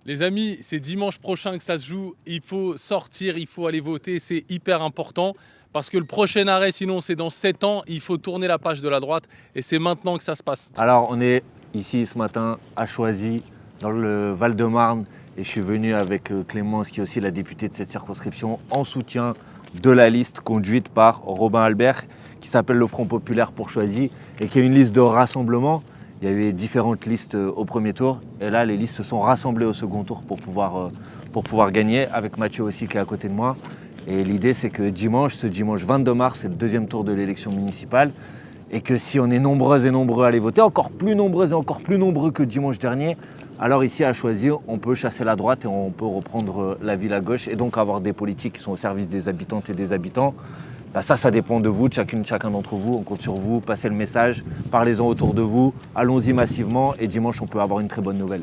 Les amis, c'est dimanche prochain que ça se joue. Il faut sortir, il faut aller voter. C'est hyper important parce que le prochain arrêt, sinon, c'est dans 7 ans. Il faut tourner la page de la droite et c'est maintenant que ça se passe. Alors, on est ici ce matin à Choisy, dans le Val-de-Marne, et je suis venu avec Clémence, qui est aussi la députée de cette circonscription, en soutien de la liste conduite par Robin Albert, qui s'appelle le Front Populaire pour Choisy, et qui est une liste de rassemblement. Il y a eu différentes listes au premier tour, et là, les listes se sont rassemblées au second tour pour pouvoir gagner, avec Mathieu aussi qui est à côté de moi. Et l'idée, c'est que ce dimanche 22 mars, c'est le deuxième tour de l'élection municipale, et que si on est nombreuses et nombreux à aller voter, encore plus nombreuses et encore plus nombreux que dimanche dernier, alors ici à Choisy, on peut chasser la droite et on peut reprendre la ville à gauche et donc avoir des politiques qui sont au service des habitantes et des habitants. Ça dépend de vous, de chacun d'entre vous. On compte sur vous, passez le message, parlez-en autour de vous, allons-y massivement et dimanche on peut avoir une très bonne nouvelle.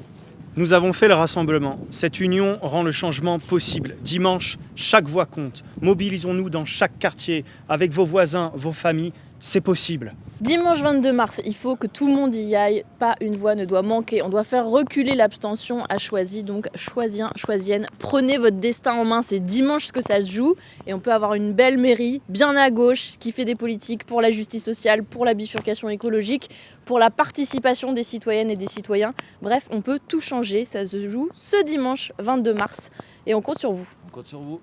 Nous avons fait le rassemblement. Cette union rend le changement possible. Dimanche, chaque voix compte. Mobilisons-nous dans chaque quartier, avec vos voisins, vos familles. C'est possible. Dimanche 22 mars, il faut que tout le monde y aille. Pas une voix ne doit manquer. On doit faire reculer l'abstention à Choisy. Donc choisiens, choisiennes, prenez votre destin en main. C'est dimanche que ça se joue. Et on peut avoir une belle mairie, bien à gauche, qui fait des politiques pour la justice sociale, pour la bifurcation écologique, pour la participation des citoyennes et des citoyens. Bref, on peut tout changer. Ça se joue ce dimanche 22 mars. Et on compte sur vous. On compte sur vous.